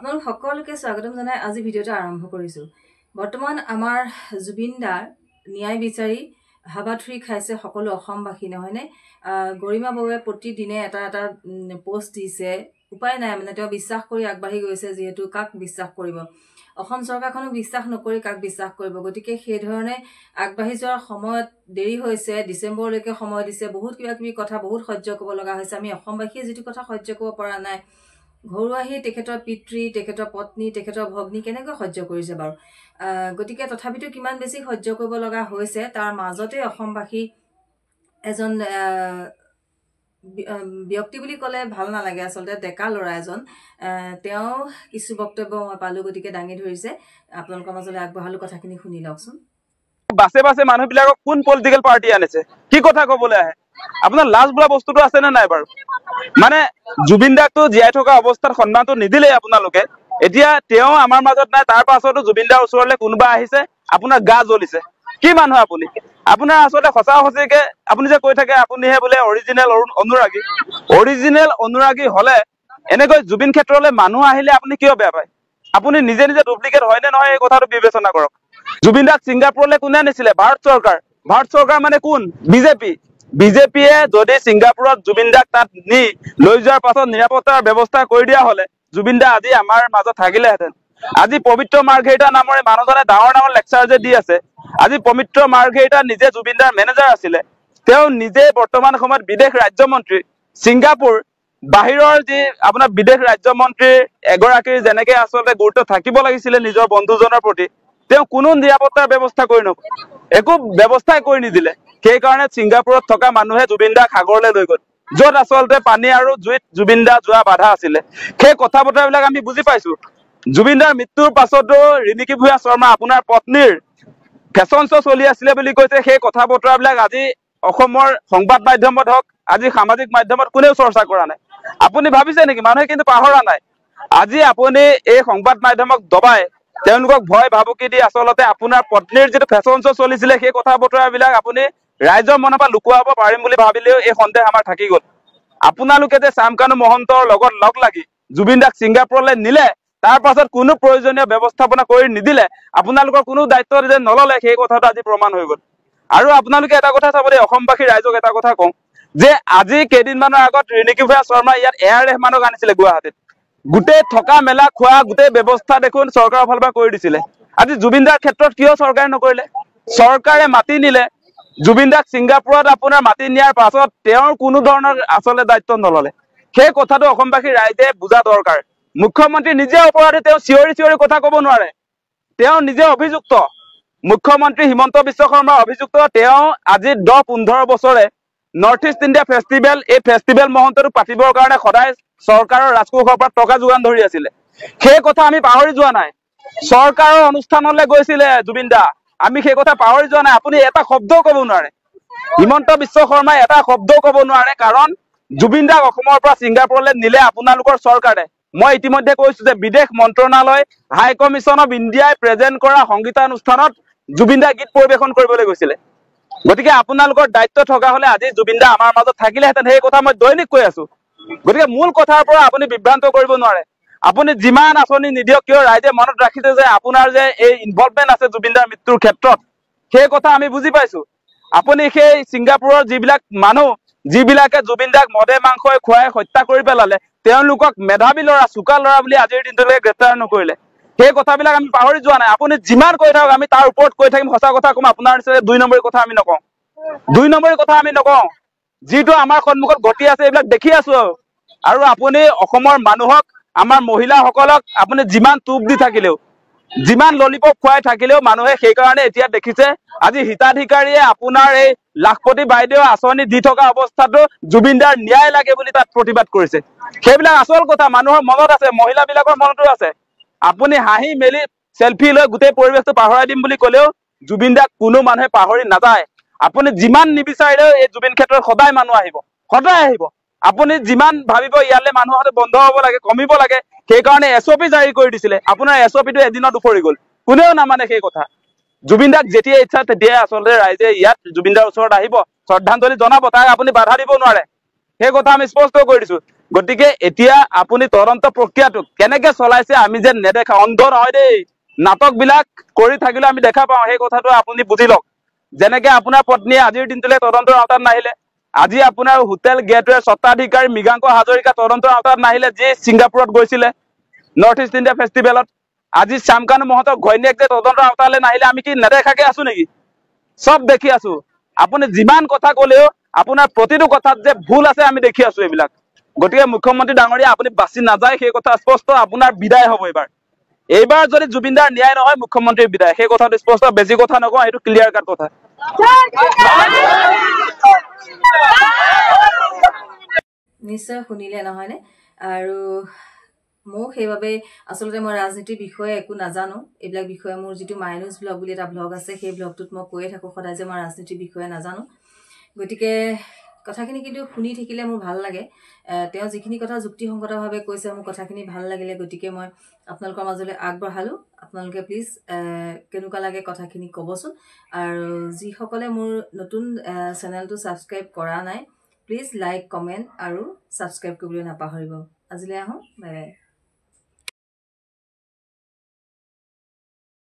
আপোনালোক সকলোকে স্বাগতম জনাই আজি ভিডিঅ'টো আৰম্ভ কৰিছো। বৰ্তমান আমাৰ জুবিন দাৰ ন্যায় বিচাৰি হাবাথুৰি খাইছে সকলো অসমবাসী নহয়নে? গৰিমা বৰুৱাই প্ৰতিদিনে এটা পোষ্ট দিছে। উপায় নাই মানে তেওঁ বিশ্বাস কৰি আগবাঢ়ি গৈছে, যিহেতু কাক বিশ্বাস কৰিব? অসম চৰকাৰখনক বিশ্বাস নকৰি কাক বিশ্বাস কৰিব? গতিকে সেই ধৰণে আগবাঢ়ি যোৱাৰ সময়ত দেৰি হৈছে, ডিচেম্বৰলৈকে সময় দিছে। বহুত কিবা কিবি কথা বহুত সহ্য কৰিব লগা হৈছে। আমি অসমবাসীয়ে যিটো কথা সহ্য কৰিব পৰা নাই, ঘৰুৱাহী তেখেতৰ পিতৃ, তেখেতৰ পত্নী, তেখেতৰ ভগ্নী কেনেকৈ সহ্য কৰিছে বাৰু? গতিকে তথাপিতো কিমান বেছি সহ্য কৰিব লগা হৈছে, তাৰ মাজতে অসমবাসী এজন ব্যক্তি বুলি ক'লে ভাল নালাগে, আচলতে ডেকা ল'ৰা এজন, তেওঁ কিছু বক্তব্য মই পালোঁ, গতিকে দাঙি ধৰিছে। আপোনালোকৰ মাজলৈ আগবঢ়ালো, কথাখিনি শুনি লওকচোন। বাছে বাছে মানুহবিলাকক কোন পলিটিকেল পাৰ্টি আনিছে, কি কথা ক'বলৈ আহে? আপোনাৰ লাজ বোলা বস্তুটো আছেনে নাই বাৰু? মানে জুবিন দাকটো জীয়াই থকা অৱস্থাত সন্মানটো নিদিলেই আপোনালোকে। এতিয়া তেওঁ আমাৰ মাজত নাই, তাৰ পাছতো জুবিন দাৰ ওচৰলৈ কোনোবা আহিছে, আপোনাৰ গা জ্বলিছে। কি মানুহ আপুনি? আপোনাৰ আচলতে সঁচা সঁচিকে আপুনি যে কৈ থাকে আপুনিহে বোলে অৰিজিনেল অনুৰাগী। অৰিজিনেল অনুৰাগী হলে এনেকৈ জুবিন ক্ষেত্ৰলৈ মানুহ আহিলে আপুনি কিয় বেয়া পায়? আপুনি নিজে নিজে ডুপ্লিকেট হয় নে নহয় এই কথাটো বিবেচনা কৰক। জুবিন দাক ছিংগাপুৰলৈ কোনে নিছিলে? ভাৰত চৰকাৰ। ভাৰত চৰকাৰ মানে কোন? বিজেপি। বিজেপিয়ে যদি ছিংগাপুৰত জুবিন দাক তাত নি লৈ যোৱাৰ পাছত নিৰাপত্তাৰ ব্যৱস্থা কৰি দিয়া হলে জুবিন দা আজি আমাৰ মাজত থাকিলেহেঁতেন। আজি পবিত্ৰ মাৰ্ঘেৰিটা নামৰে মানুহজনে ডাঙৰ ডাঙৰ লেকচাৰ যে দি আছে, আজি পবিত্ৰ মাৰ্ঘেৰিটা নিজে জুবিন দাৰ মেনেজাৰ আছিলে, তেওঁ নিজে বৰ্তমান সময়ত বিদেশ ৰাজ্যমন্ত্ৰী। ছিংগাপুৰ বাহিৰৰ যি আপোনাৰ বিদেশ ৰাজ্যমন্ত্ৰীৰ এগৰাকীৰ যেনেকে আচলতে গুৰুত্ব থাকিব লাগিছিলে নিজৰ বন্ধুজনৰ প্ৰতি, তেওঁ কোনো নিৰাপত্তাৰ ব্যৱস্থা কৰি নকৰে, একো ব্যৱস্থাই কৰি নিদিলে। সেইকাৰণে ছিংগাপুৰত থকা মানুহে জুবিন দাক সাগৰলৈ লৈ গ'ল, য'ত আচলতে পানী আৰু জুইত জুবিন দা যোৱা বাধা আছিলে। সেই কথা বতৰাবিলাক আমি বুজি পাইছো। জুবিন দাৰ মৃত্যুৰ পাছতো ৰিণিকী ভূঞা শৰ্মা আপোনাৰ পত্নীৰ ফেশ্বন শ্ব' চলি আছিলে বুলি কৈছে। সেই কথা বতৰাবিলাক আজি অসমৰ সংবাদ মাধ্যমত হওক, আজি সামাজিক মাধ্যমত কোনেও চৰ্চা কৰা নাই। আপুনি ভাবিছে নেকি? মানুহে কিন্তু পাহৰা নাই। আজি আপুনি এই সংবাদ মাধ্যমক দবাই তেওঁলোকক ভয় ভাবুকি দি আচলতে আপোনাৰ পত্নীৰ যিটো ফেশ্বন শ্ব' চলিছিলে সেই কথা বতৰাবিলাক আপুনি ৰাইজৰ মনৰ পৰা লুকুৱাব পাৰিম বুলি ভাবিলেও এই সন্দেহ আমাৰ থাকি গ'ল। আপোনালোকে যে চামকানু মহন্তৰ লগত লগ লাগি জুবিন দাক ছিংগাপুৰলৈ নিলে, তাৰ পাছত কোনো প্ৰয়োজনীয় ব্যৱস্থাপনা কৰি নিদিলে, আপোনালোকৰ কোনো দায়িত্ব যে নললে, সেই কথাটো আজি প্ৰমাণ হৈ গ'ল। আৰু আপোনালোকে এটা কথা চাব দেই, অসমবাসী ৰাইজক এটা কথা কওঁ যে আজি কেইদিনমানৰ আগত ৰিণিকী ভূঞা শৰ্মাই ইয়াত এয়াৰ ৰেহমানক আনিছিলে গুৱাহাটীত। গোটেই থকা মেলা খোৱা গোটেই ব্যৱস্থা দেখোন চৰকাৰৰ ফালৰ পৰা কৰি দিছিলে। আজি জুবিন দাৰ ক্ষেত্ৰত কিয় চৰকাৰে নকৰিলে? চৰকাৰে মাতি নিলে জুবিন দাক ছিংগাপুৰত, আপোনাৰ মাতি নিয়াৰ পাছত তেওঁৰ কোনো ধৰণৰ আচলতে দায়িত্ব নললে। সেই কথাটো অসমবাসী ৰাইজে বুজা দৰকাৰ। মুখ্যমন্ত্ৰী নিজে অপৰাধী, তেওঁ চিঞৰি চিঞৰি কথা ক'ব নোৱাৰে, তেওঁ নিজে অভিযুক্ত। মুখ্যমন্ত্ৰী হিমন্ত বিশ্ব শৰ্মা অভিযুক্ত। তেওঁ আজি 10-15 বছৰে নৰ্থ ইষ্ট ইণ্ডিয়া ফেষ্টিভেল, এই ফেষ্টিভেল মহন্তটো পাতিবৰ কাৰণে সদায় চৰকাৰৰ ৰাজকোষৰ পৰা টকা যোগান ধৰি আছিলে। সেই কথা আমি পাহৰি যোৱা নাই। চৰকাৰৰ অনুষ্ঠানলৈ গৈছিলে জুবিন দা, আমি সেই কথা পাহৰি যোৱা নাই। আপুনি এটা শব্দও ক'ব নোৱাৰে, হিমন্ত বিশ্ব শৰ্মাই এটা শব্দও ক'ব নোৱাৰে, কাৰণ জুবিন দাক অসমৰ পৰা ছিংগাপুৰলৈ নিলে আপোনালোকৰ চৰকাৰে। মই ইতিমধ্যে কৈছো যে বিদেশ মন্ত্ৰণালয় হাই কমিশ্যন অফ ইণ্ডিয়াই প্ৰেজেণ্ট কৰা সংগীতানুষ্ঠানত জুবিন দা গীত পৰিৱেশন কৰিবলৈ গৈছিলে। গতিকে আপোনালোকৰ দায়িত্ব থকা হলে আজি জুবিন দা আমাৰ মাজত থাকিলেহেঁতেন, সেই কথা মই দৈনিক কৈ আছো। গতিকে মূল কথাৰ পৰা আপুনি বিভ্ৰান্ত কৰিব নোৱাৰে। আপুনি যিমান আঁচনি নিদিয়ক কিয়, ৰাইজে মনত ৰাখিছে যে আপোনাৰ যে এই ইনভলভমেণ্ট আছে জুবিন দাৰ মৃত্যুৰ ক্ষেত্ৰত, সেই কথা আমি বুজি পাইছো। আপুনি সেই ছিংগাপুৰৰ যিবিলাক মানুহ, যিবিলাকে জুবিন দাক মদে মাংসই খুৱাই হত্যা কৰি পেলালে, তেওঁলোকক মেধাৱী ল'ৰা, চোকা ল'ৰা বুলি আজিৰ দিনটোলৈকে গ্ৰেপ্তাৰ নকৰিলে। সেই কথাবিলাক আমি পাহৰি যোৱা নাই। আপুনি যিমান কৈ থাকক আমি তাৰ ওপৰত কৈ থাকিম, সঁচা কথা কম। আপোনাৰ নিচিনা 2 নম্বৰী কথা আমি নকওঁ, 2 নম্বৰী কথা আমি নকওঁ। যিটো আমাৰ সন্মুখত ঘটি আছে এইবিলাক দেখি আছো। আৰু আপুনি অসমৰ মানুহক, আমাৰ মহিলাসকলক আপুনি যিমান টুপ দি থাকিলেও, যিমান ললিপপ খুৱাই থাকিলেও মানুহে সেইকাৰণে এতিয়া দেখিছে আজি হিতাধিকাৰীয়ে আপোনাৰ এই লাখপতি বাইদেউ আঁচনি দি থকা অৱস্থাতো জুবিন দাৰ ন্যায় লাগে বুলি তাত প্ৰতিবাদ কৰিছে। সেইবিলাক আচল কথা মানুহৰ মনত আছে, মহিলাবিলাকৰ মনতো আছে। আপুনি হাঁহি মেলি চেলফি লৈ গোটেই পৰিৱেশটো পাহৰাই দিম বুলি ক'লেও জুবিন দাক কোনো মানুহে পাহৰি নাযায়। আপুনি যিমান নিবিচাৰিলেও এই জুবিন ক্ষেত্ৰত সদায় মানুহ আহিব, সদায় আহিব। আপুনি যিমান ভাবিব ইয়ালে মানুহ অহাটো বন্ধ হ'ব লাগে, কমিব লাগে, সেইকাৰণে SOP জাৰি কৰি দিছিলে। আপোনাৰ SOPটো এদিনত উফৰি গ'ল, কোনেও নামানে সেই কথা। জুবিন দাক যেতিয়া ইচ্ছা তেতিয়াই আচলতে ৰাইজে ইয়াত জুবিন দাৰ ওচৰত আহিব, শ্ৰদ্ধাঞ্জলি জনাব, তাক আপুনি বাধা দিব নোৱাৰে। সেই কথা আমি স্পষ্ট কৰি দিছো। গতিকে এতিয়া আপুনি তদন্ত প্ৰক্ৰিয়াটো কেনেকে চলাইছে আমি যে নেদেখা অন্ধ নহয় দেই নাটক বিলাক কৰি থাকিলে আমি দেখা পাওঁ সেই কথাটো আপুনি বুজি লওক যেনেকে আপোনাৰ পত্নীয়ে আজিৰ দিনটোলৈ তদন্তৰ আওতাত নাহিলে আজি আপোনাৰ হোটেল গেটৱেৰ স্বত্বাধিকাৰী মৃগাংক হাজৰিকা তদন্তৰ আওতাত নাহিলে যি ছিংগাপুৰত গৈছিলে নৰ্থ ইষ্ট ইণ্ডিয়া ফেষ্টিভেলত আজি শ্যামকানু মহন্তক ঘৈণীয়েক যে তদন্তৰ আওতালৈ নাহিলে আমি কি নেদেখাকে আছো নেকি সব দেখি আছো আপুনি যিমান কথা ক'লেও আপোনাৰ প্ৰতিটো কথাত যে ভুল আছে আমি দেখি আছো এইবিলাক গতিকে মুখ্যমন্ত্ৰী ডাঙৰীয়া আপুনি বাছি নাযায় সেই কথা স্পষ্ট আপোনাৰ বিদায় হ'ব এইবাৰ যদি জুবিনদাৰ ন্যায় নহয় মুখ্যমন্ত্ৰীৰ বিদায় সেই কথাটো স্পষ্ট বেছি কথা নকওঁ এইটো ক্লিয়াৰ কাট কথা নিশ্চয় শুনিলে নহয়নে আৰু মোক সেইবাবে আচলতে মই ৰাজনীতিৰ বিষয়ে একো নাজানো এইবিলাক বিষয়ে মোৰ যিটো মাইনুজ ব্লগ বুলি এটা ব্লগ আছে সেই ব্লগটোত মই কৈয়ে থাকোঁ সদায় যে মই ৰাজনীতিৰ বিষয়ে নাজানো গতিকে কথাখিনি কিন্তু শুনি থাকিলে মোৰ ভাল লাগে তেওঁ যিখিনি কথা যুক্তিসংগতভাৱে কৈছে মোৰ কথাখিনি ভাল লাগিলে গতিকে মই আপোনালোকৰ মাজলৈ আগবঢ়ালোঁ আপোনালোকে প্লিজ কেনেকুৱা লাগে কথাখিনি ক'বচোন আৰু যিসকলে মোৰ নতুন চেনেলটো ছাবস্ক্ৰাইব কৰা নাই প্লিজ লাইক কমেণ্ট আৰু ছাবস্ক্ৰাইব কৰিবলৈ নাপাহৰিব আজিলৈ আহোঁ বাই বাই